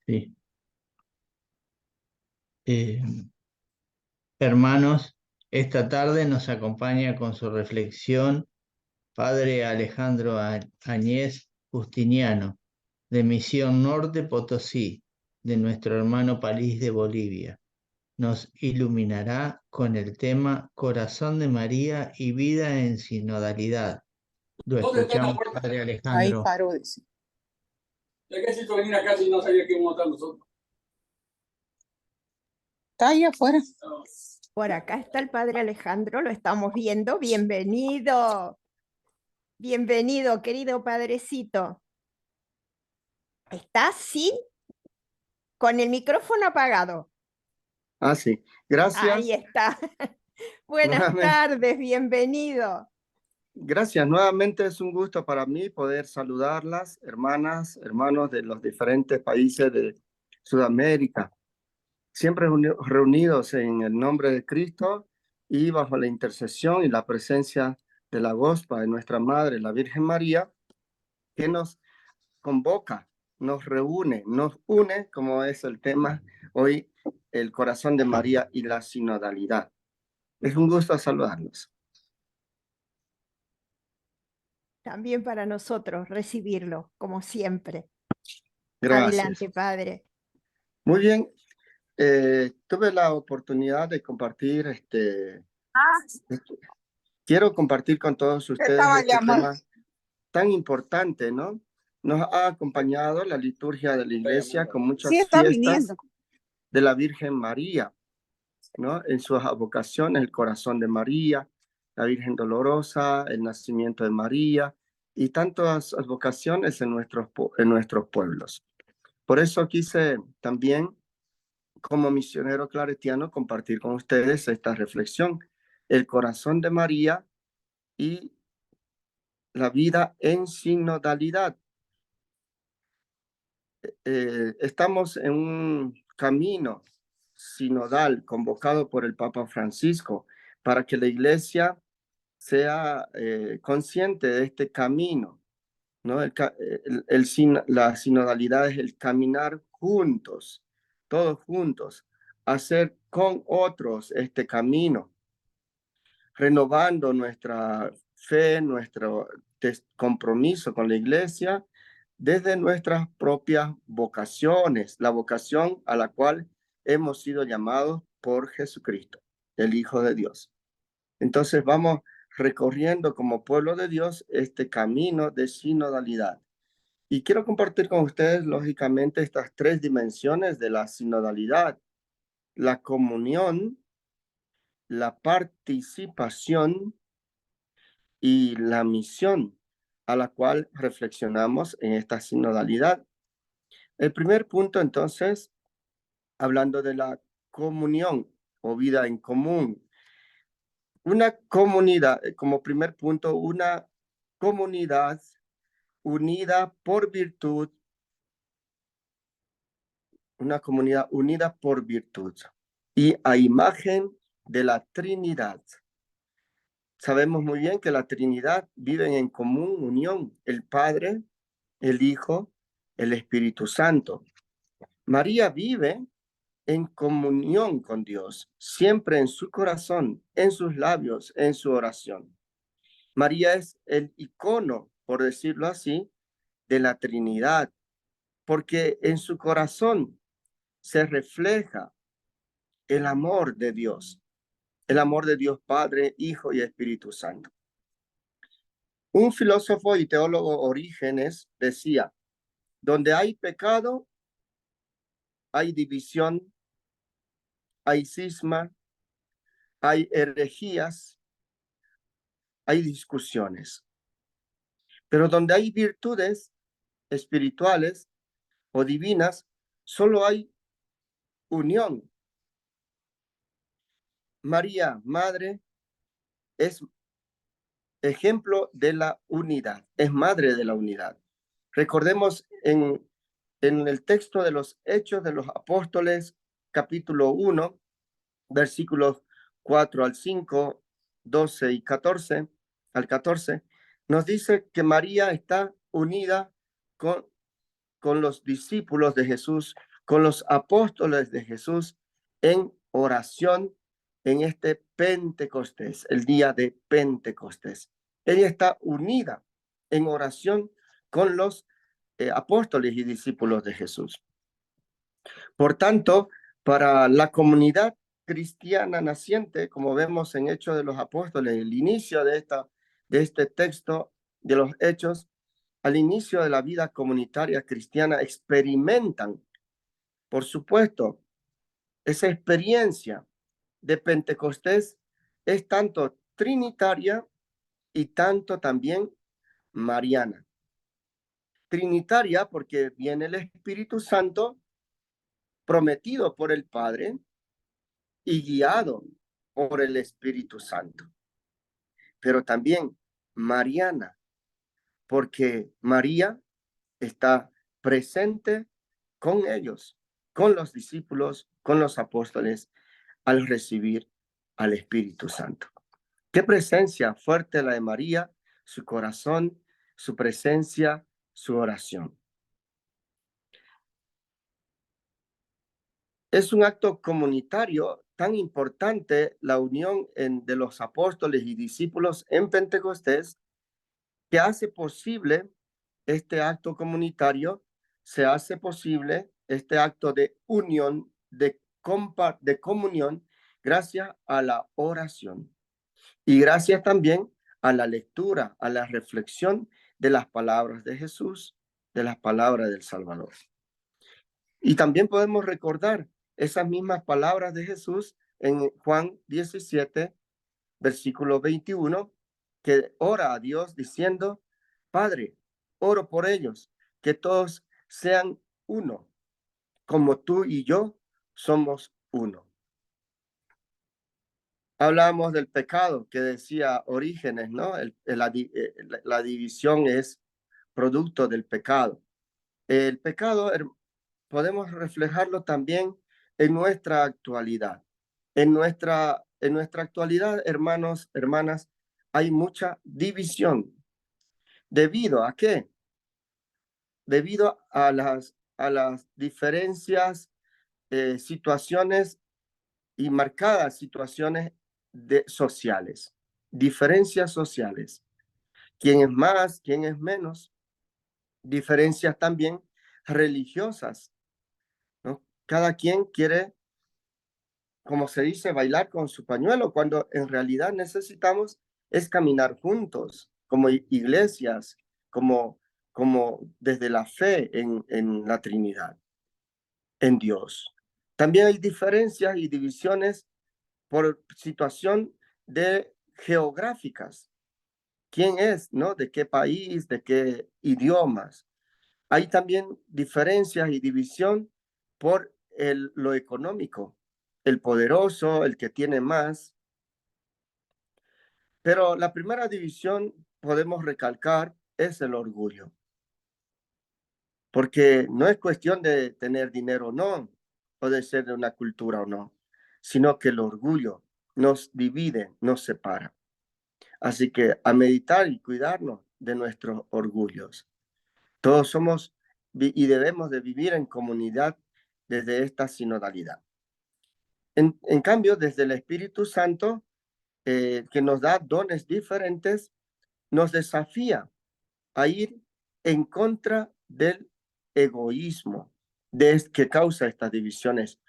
Sí. Eh, Hermanos, esta tarde nos acompaña con su reflexión Padre Alejandro Añez Justiniano, de Misión Norte Potosí, de nuestro hermano país de Bolivia. Nos iluminará con el tema Corazón de María y vida en sinodalidad. Lo ¿Dónde está la escuchamos, puerta? Padre Ahí Alejandro. paró, dice. ¿De qué hizo venir acá si no sabía que íbamos a estar nosotros? Está ahí afuera. No. Por acá está el Padre Alejandro, lo estamos viendo. Bienvenido. Bienvenido, querido padrecito. ¿Estás? Sí, con el micrófono apagado. Ah, sí. Gracias. Ahí está. Buenas Nuevamente. tardes, bienvenido. Gracias. Nuevamente es un gusto para mí poder saludarlas, hermanas, hermanos de los diferentes países de Sudamérica, siempre reunidos en el nombre de Cristo y bajo la intercesión y la presencia de la Gospa de nuestra Madre, la Virgen María, que nos convoca, nos reúne, nos une, como es el tema hoy, el corazón de María y la sinodalidad. Es un gusto saludarlos. También para nosotros recibirlo, como siempre. Gracias. Adelante, Padre. Muy bien. Tuve la oportunidad de compartir, quiero compartir con todos ustedes este tema tan importante, ¿no? Nos ha acompañado la liturgia de la iglesia con muchas fiestas de la Virgen María, ¿no? En sus advocaciones, el corazón de María, la Virgen Dolorosa, el nacimiento de María y tantas advocaciones en nuestros pueblos. Por eso quise también, como misionero claretiano, compartir con ustedes esta reflexión, el corazón de María y la vida en sinodalidad. Estamos en un camino sinodal convocado por el Papa Francisco para que la iglesia sea consciente de este camino, ¿no? La sinodalidad es el caminar juntos, todos juntos, hacer con otros este camino, renovando nuestra fe, nuestro compromiso con la iglesia desde nuestras propias vocaciones, la vocación a la cual hemos sido llamados por Jesucristo, el Hijo de Dios. Entonces vamos recorriendo como pueblo de Dios este camino de sinodalidad. Y quiero compartir con ustedes, lógicamente, estas tres dimensiones de la sinodalidad: la comunión, la participación y la misión a la cual reflexionamos en esta sinodalidad. El primer punto, entonces, hablando de la comunión o vida en común. Una comunidad, como primer punto, una comunidad unida por virtud, una comunidad unida por virtud y a imagen de la Trinidad. Sabemos muy bien que la Trinidad viven en común unión, el Padre, el Hijo, el Espíritu Santo. María vive en comunión con Dios, siempre en su corazón, en sus labios, en su oración. María es el icono, por decirlo así, de la Trinidad, porque en su corazón se refleja el amor de Dios Padre, Hijo y Espíritu Santo. Un filósofo y teólogo, Orígenes, decía: donde hay pecado, hay división, hay cisma, hay herejías, hay discusiones. Pero donde hay virtudes espirituales o divinas, solo hay unión. María, Madre, es ejemplo de la unidad, es madre de la unidad. Recordemos en el texto de los Hechos de los Apóstoles, capítulo 1, versículos 4 al 5, 12 y 14, al 14, nos dice que María está unida con los discípulos de Jesús con los apóstoles de Jesús en oración en este Pentecostés, el día de Pentecostés. Ella está unida en oración con los apóstoles y discípulos de Jesús. Por tanto, para la comunidad cristiana naciente, como vemos en Hechos de los Apóstoles, el inicio de este texto de los Hechos, al inicio de la vida comunitaria cristiana, experimentan, por supuesto, esa experiencia de Pentecostés es tanto trinitaria y tanto también mariana. Trinitaria porque viene el Espíritu Santo prometido por el Padre y guiado por el Espíritu Santo. Pero también mariana, porque María está presente con ellos, con los discípulos, con los apóstoles, al recibir al Espíritu Santo. Qué presencia fuerte la de María, su corazón, su presencia, su oración. Es un acto comunitario tan importante la unión de los apóstoles y discípulos en Pentecostés que hace posible este acto comunitario, se hace posible este acto de unión, de comunión, gracias a la oración y gracias también a la lectura, a la reflexión de las palabras de Jesús, de las palabras del Salvador. Y también podemos recordar esas mismas palabras de Jesús en Juan 17, versículo 21, que ora a Dios diciendo: Padre, oro por ellos, que todos sean uno, como tú y yo somos uno. Hablamos del pecado que decía Orígenes, ¿no? La división es producto del pecado. El pecado podemos reflejarlo también en nuestra actualidad. En nuestra actualidad, hermanos, hermanas, hay mucha división. ¿Debido a qué? Debido a las diferencias, situaciones y marcadas situaciones sociales, diferencias sociales. ¿Quién es más? ¿Quién es menos? Diferencias también religiosas, ¿no? Cada quien quiere, como se dice, bailar con su pañuelo, cuando en realidad necesitamos es caminar juntos, como iglesias, como desde la fe en la Trinidad, en Dios. También hay diferencias y divisiones por situación de geográficas. ¿Quién es, no? ¿De qué país? ¿De qué idiomas? Hay también diferencias y división por lo económico, el poderoso, el que tiene más. Pero la primera división, podemos recalcar, es el orgullo. Porque no es cuestión de tener dinero o no, o de ser de una cultura o no, sino que el orgullo nos divide, nos separa. Así que a meditar y cuidarnos de nuestros orgullos. Todos somos y debemos de vivir en comunidad desde esta sinodalidad. En cambio, desde el Espíritu Santo, que nos da dones diferentes, nos desafía a ir en contra del egoísmo que causa estas divisiones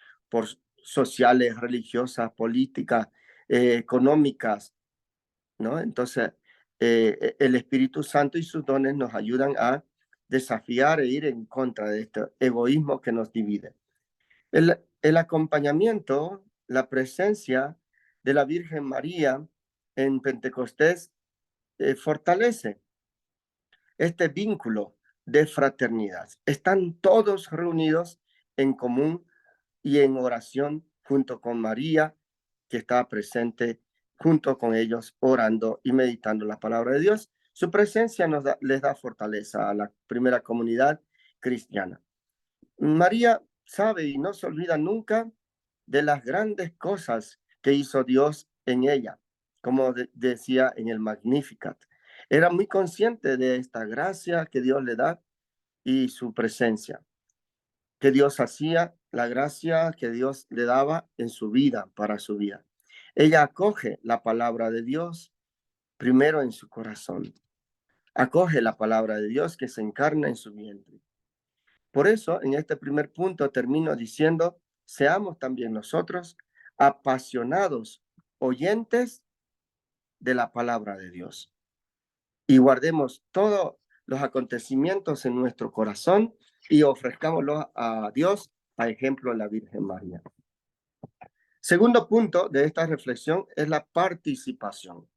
sociales, religiosas, políticas, económicas, ¿no? Entonces, el Espíritu Santo y sus dones nos ayudan a desafiar e ir en contra de este egoísmo que nos divide. El acompañamiento, la presencia de la Virgen María en Pentecostés fortalece este vínculo de fraternidad. Están todos reunidos en común y en oración junto con María, que está presente junto con ellos, orando y meditando la palabra de Dios. Su presencia les da fortaleza a la primera comunidad cristiana. María sabe y no se olvida nunca de las grandes cosas que hizo Dios en ella, como decía en el Magnificat. Era muy consciente de esta gracia que Dios le da y su presencia, que Dios hacía la gracia que Dios le daba en su vida, para su vida. Ella acoge la palabra de Dios primero en su corazón. Acoge la palabra de Dios que se encarna en su vientre. Por eso, en este primer punto termino diciendo, seamos también nosotros apasionados oyentes de la palabra de Dios y guardemos todos los acontecimientos en nuestro corazón y ofrezcámoslos a Dios, a ejemplo de la Virgen María. Segundo punto de esta reflexión es la participación.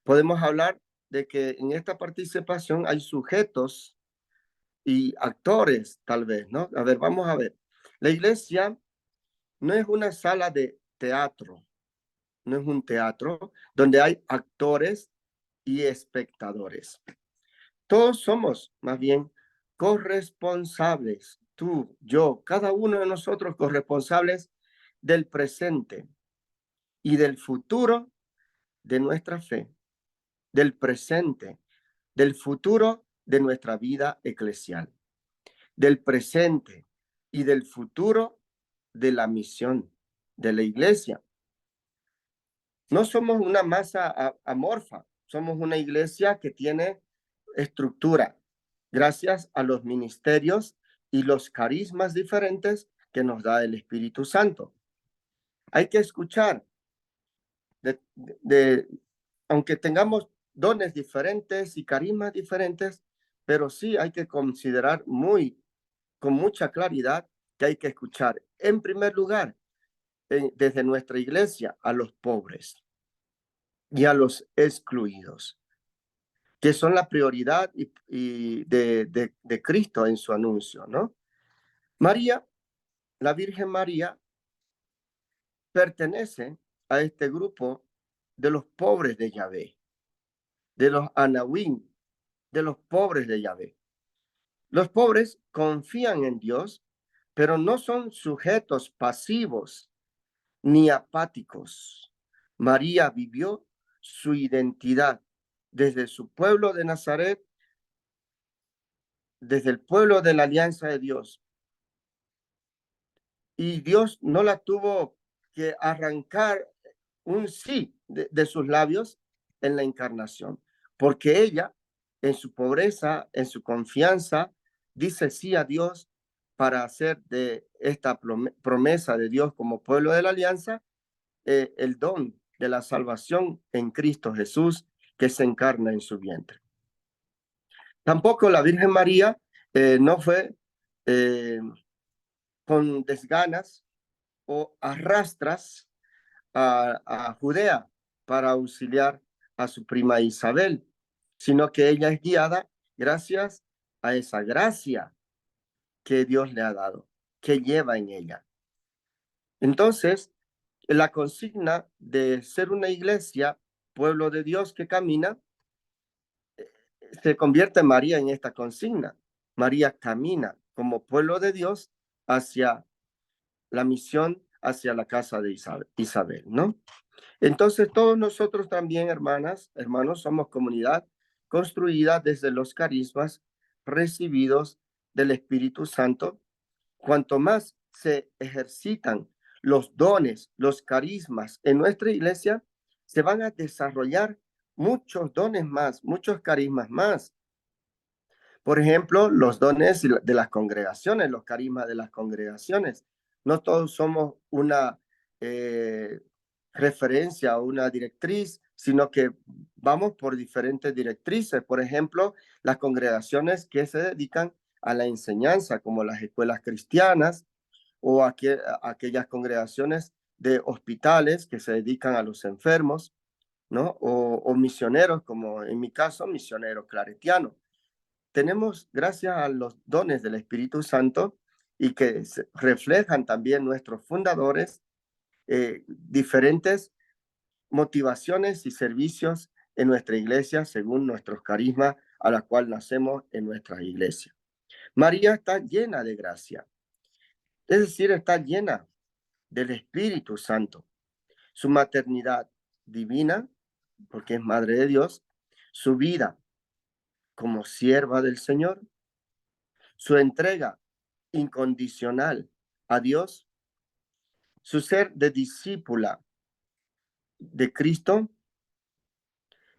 Podemos hablar de que en esta participación hay sujetos y actores, tal vez, ¿no? A ver, vamos a ver. La iglesia no es una sala de teatro, no es un teatro donde hay actores y espectadores. Todos somos, más bien, corresponsables, tú, yo, cada uno de nosotros corresponsables del presente y del futuro de nuestra fe, del presente, del futuro de nuestra vida eclesial, del presente y del futuro de la misión de la iglesia. No somos una masa amorfa, somos una iglesia que tiene estructura, gracias a los ministerios y los carismas diferentes que nos da el Espíritu Santo. Hay que escuchar, aunque tengamos dones diferentes y carismas diferentes, pero sí hay que considerar con mucha claridad que hay que escuchar, en primer lugar, desde nuestra iglesia, a los pobres y a los excluidos, que son la prioridad de Cristo en su anuncio, ¿no? María, la Virgen María, pertenece a este grupo de los pobres de Yahvé, de los anahuim, de los pobres de Yahvé. Los pobres confían en Dios, pero no son sujetos pasivos ni apáticos. María vivió su identidad desde su pueblo de Nazaret, desde el pueblo de la alianza de Dios. Y Dios no la tuvo que arrancar un sí de sus labios en la encarnación, porque ella, en su pobreza, en su confianza, dice sí a Dios para hacer de esta promesa de Dios como pueblo de la alianza el don de la salvación en Cristo Jesús que se encarna en su vientre. Tampoco la Virgen María no fue con desganas o arrastras a Judea para auxiliar a su prima Isabel, sino que ella es guiada gracias a esa gracia que Dios le ha dado, que lleva en ella. Entonces, la consigna de ser una iglesia, pueblo de Dios que camina, se convierte en María en esta consigna. María camina como pueblo de Dios hacia la misión, hacia la casa de Isabel, ¿no? Entonces, todos nosotros también, hermanas, hermanos, somos comunidad construida desde los carismas recibidos del Espíritu Santo. Cuanto más se ejercitan los dones, los carismas en nuestra iglesia, se van a desarrollar muchos dones más, muchos carismas más. Por ejemplo, los dones de las congregaciones, los carismas de las congregaciones. No todos somos una referencia o una directriz, sino que vamos por diferentes directrices. Por ejemplo, las congregaciones que se dedican a la enseñanza, como las escuelas cristianas, o aquellas congregaciones de hospitales que se dedican a los enfermos, ¿no? O misioneros, como en mi caso, misionero claretiano. Tenemos, gracias a los dones del Espíritu Santo y que reflejan también nuestros fundadores, diferentes motivaciones y servicios en nuestra iglesia según nuestros carismas a la cual nacemos en nuestra iglesia. María está llena de gracia, es decir, está llena del Espíritu Santo. Su maternidad divina, porque es Madre de Dios, su vida como sierva del Señor, su entrega incondicional a Dios, su ser de discípula de Cristo,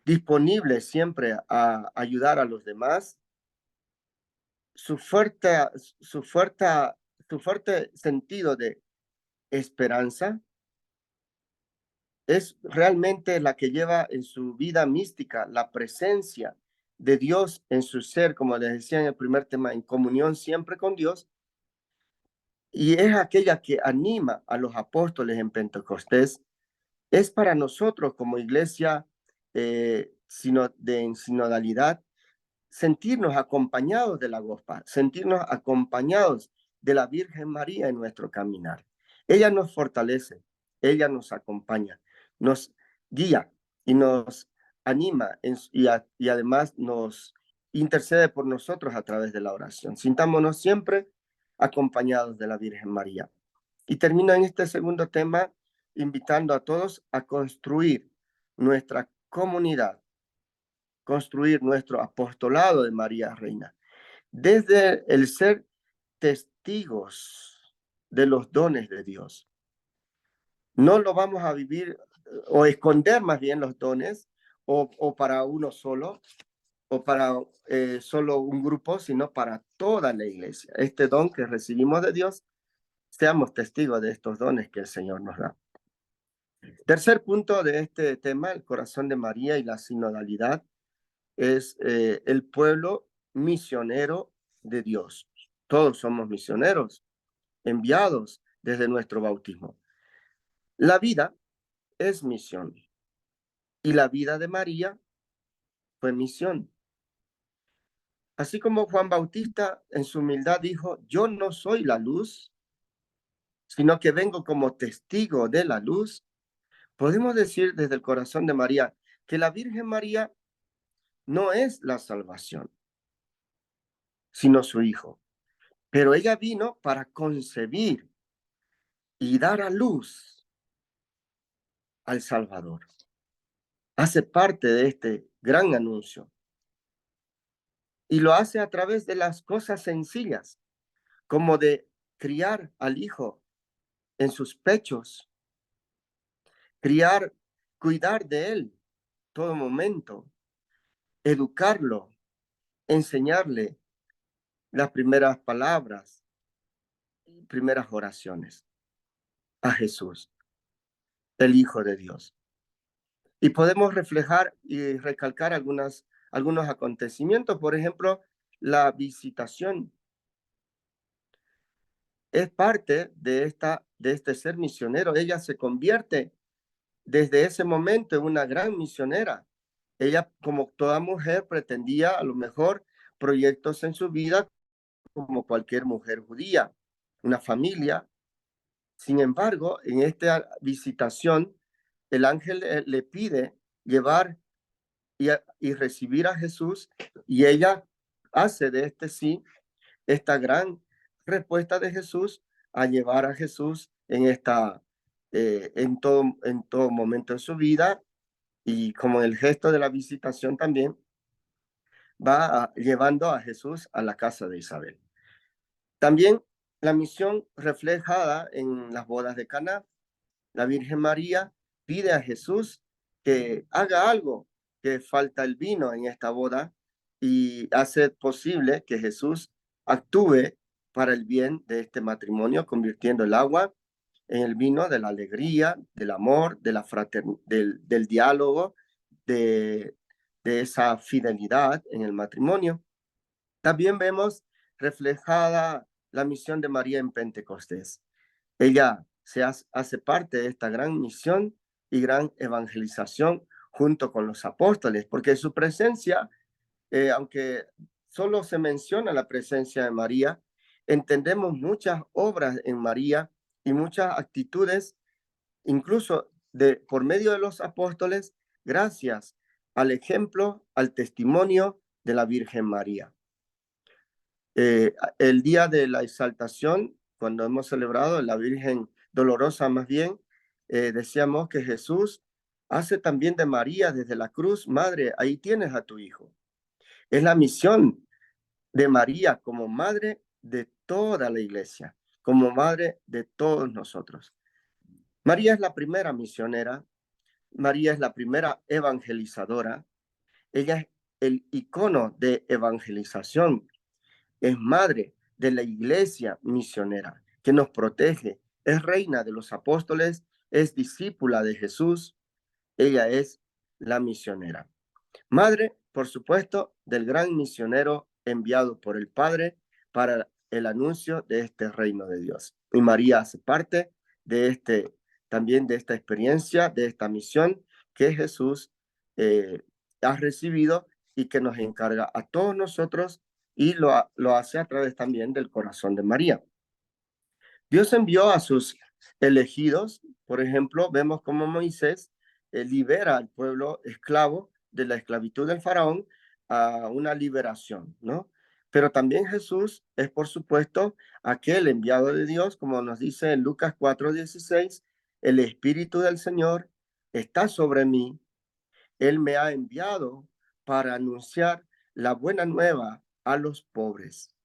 disponible siempre a ayudar a los demás, su fuerte, su fuerte, su fuerte sentido de esperanza es realmente la que lleva en su vida mística la presencia de Dios en su ser, como les decía en el primer tema, en comunión siempre con Dios, y es aquella que anima a los apóstoles en Pentecostés. Es para nosotros como iglesia en sinodalidad sentirnos acompañados de la Gospa, sentirnos acompañados de la Virgen María en nuestro caminar. Ella nos fortalece, ella nos acompaña, nos guía y nos anima y además nos intercede por nosotros a través de la oración. Sintámonos siempre acompañados de la Virgen María. Y termino en este segundo tema invitando a todos a construir nuestra comunidad, construir nuestro apostolado de María Reina, desde el ser testigos de los dones de Dios. No lo vamos a vivir o esconder más bien los dones o para uno solo o para solo un grupo, sino para toda la iglesia. Este don que recibimos de Dios, seamos testigos de estos dones que el Señor nos da. Tercer punto de este tema, el corazón de María y la sinodalidad, es el pueblo misionero de Dios. Todos somos misioneros, enviados desde nuestro bautismo. La vida es misión y la vida de María fue misión. Así como Juan Bautista en su humildad dijo, yo no soy la luz, sino que vengo como testigo de la luz, podemos decir desde el corazón de María que la Virgen María no es la salvación, sino su hijo. Pero ella vino para concebir y dar a luz al Salvador. Hace parte de este gran anuncio. Y lo hace a través de las cosas sencillas, como de criar al hijo en sus pechos, cuidar de él todo momento, educarlo, enseñarle las primeras palabras, primeras oraciones a Jesús, el Hijo de Dios. Y podemos reflejar y recalcar algunos acontecimientos, por ejemplo, la visitación. Es parte de este ser misionero. Ella se convierte desde ese momento en una gran misionera. Ella, como toda mujer, pretendía a lo mejor proyectos en su vida como cualquier mujer judía, una familia. Sin embargo, en esta visitación, el ángel le pide llevar y recibir a Jesús, y ella hace de sí esta gran respuesta de Jesús a llevar a Jesús en todo momento de su vida, y como el gesto de la visitación también va llevando a Jesús a la casa de Isabel. También la misión reflejada en las bodas de Caná. La Virgen María pide a Jesús que haga algo, que falta el vino en esta boda, y hace posible que Jesús actúe para el bien de este matrimonio, convirtiendo el agua en el vino de la alegría, del amor, de la del diálogo, de esa fidelidad en el matrimonio. También vemos reflejada la misión de María en Pentecostés. Ella hace parte de esta gran misión y gran evangelización junto con los apóstoles, porque su presencia, aunque solo se menciona la presencia de María, entendemos muchas obras en María y muchas actitudes, incluso por medio de los apóstoles, gracias al ejemplo, al testimonio de la Virgen María. El día de la exaltación, cuando hemos celebrado la Virgen Dolorosa más bien, decíamos que Jesús hace también de María desde la cruz, madre, ahí tienes a tu hijo. Es la misión de María como madre de toda la iglesia. como madre de todos nosotros. María es la primera misionera, María es la primera evangelizadora, ella es el icono de evangelización, es madre de la iglesia misionera que nos protege, es reina de los apóstoles, es discípula de Jesús, ella es la misionera. Madre, por supuesto, del gran misionero enviado por el Padre para el anuncio de este reino de Dios. Y María hace parte de también de esta experiencia, de esta misión que Jesús ha recibido y que nos encarga a todos nosotros y lo hace a través también del corazón de María. Dios envió a sus elegidos, por ejemplo, vemos cómo Moisés libera al pueblo esclavo de la esclavitud del faraón a una liberación, ¿no? Pero también Jesús es, por supuesto, aquel enviado de Dios, como nos dice en Lucas 4:16, el Espíritu del Señor está sobre mí, Él me ha enviado para anunciar la buena nueva a los pobres,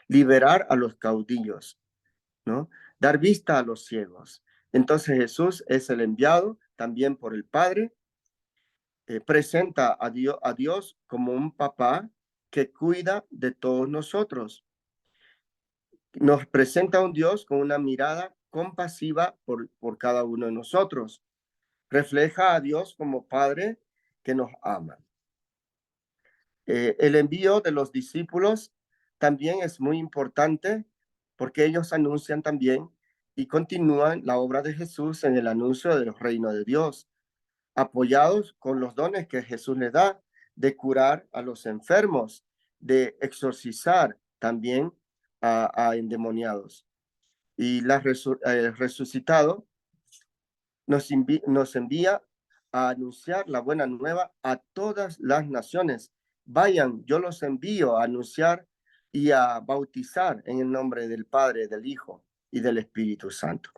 liberar a los caudillos, ¿no? Dar vista a los ciegos. Entonces Jesús es el enviado también por el Padre, presenta a Dios como un papá que cuida de todos nosotros. Nos presenta a un Dios con una mirada compasiva por cada uno de nosotros. Refleja a Dios como Padre que nos ama. El envío de los discípulos también es muy importante porque ellos anuncian también y continúan la obra de Jesús en el anuncio del reino de Dios, apoyados con los dones que Jesús les da de curar a los enfermos, de exorcizar también a endemoniados. Y el resucitado nos envía a anunciar la buena nueva a todas las naciones. Vayan, yo los envío a anunciar y a bautizar en el nombre del Padre, del Hijo y del Espíritu Santo.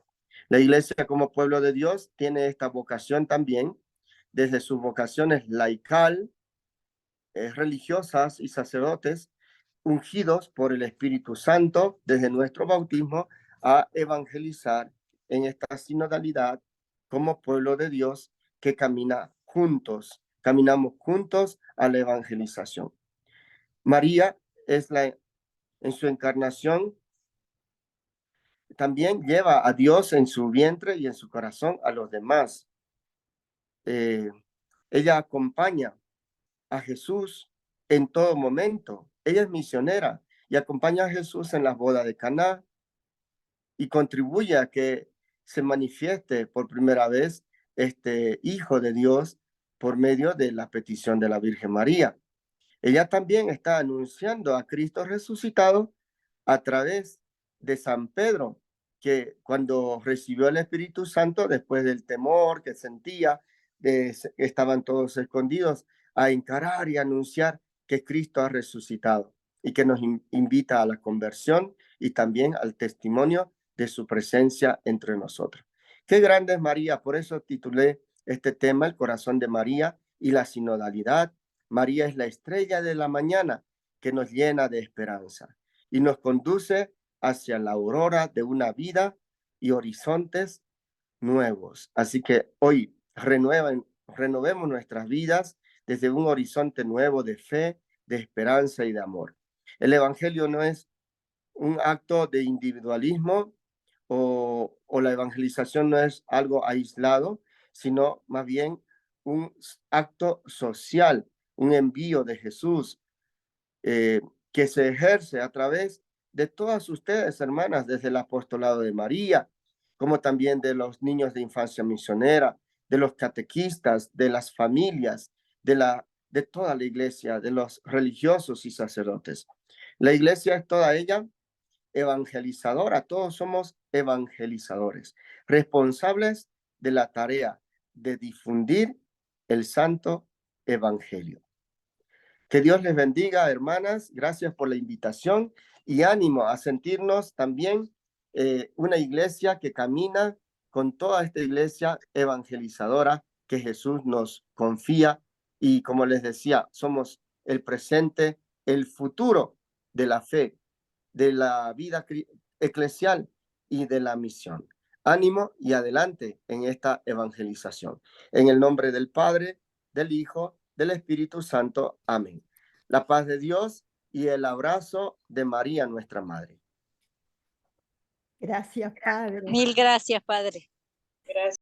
La iglesia como pueblo de Dios tiene esta vocación también, desde sus vocaciones laical, religiosas y sacerdotes, ungidos por el Espíritu Santo desde nuestro bautismo a evangelizar en esta sinodalidad como pueblo de Dios que camina juntos, caminamos juntos a la evangelización. María en su encarnación también lleva a Dios en su vientre y en su corazón a los demás. Ella acompaña a Jesús en todo momento. Ella es misionera y acompaña a Jesús en las bodas de Caná y contribuye a que se manifieste por primera vez este Hijo de Dios por medio de la petición de la Virgen María. Ella también está anunciando a Cristo resucitado a través de San Pedro, que cuando recibió el Espíritu Santo, después del temor que sentía, estaban todos escondidos, a encarar y anunciar que Cristo ha resucitado y que nos invita a la conversión y también al testimonio de su presencia entre nosotros. Qué grande es María, por eso titulé este tema, el corazón de María y la sinodalidad. María es la estrella de la mañana que nos llena de esperanza y nos conduce hacia la aurora de una vida y horizontes nuevos. Así que hoy renovemos nuestras vidas desde un horizonte nuevo de fe, de esperanza y de amor. El Evangelio no es un acto de individualismo o la evangelización no es algo aislado, sino más bien un acto social, un envío de Jesús que se ejerce a través de todas ustedes, hermanas, desde el apostolado de María, como también de los niños de infancia misionera, de los catequistas, de las familias, de toda la iglesia, de los religiosos y sacerdotes. La iglesia es toda ella evangelizadora, todos somos evangelizadores, responsables de la tarea de difundir el santo evangelio. Que Dios les bendiga, hermanas. Gracias por la invitación y ánimo a sentirnos también una iglesia que camina con toda esta iglesia evangelizadora que Jesús nos confía. Y como les decía, somos el presente, el futuro de la fe, de la vida eclesial y de la misión. Ánimo y adelante en esta evangelización. En el nombre del Padre, del Hijo, del Espíritu Santo. Amén. La paz de Dios y el abrazo de María, nuestra Madre. Gracias, Padre. Mil gracias, Padre.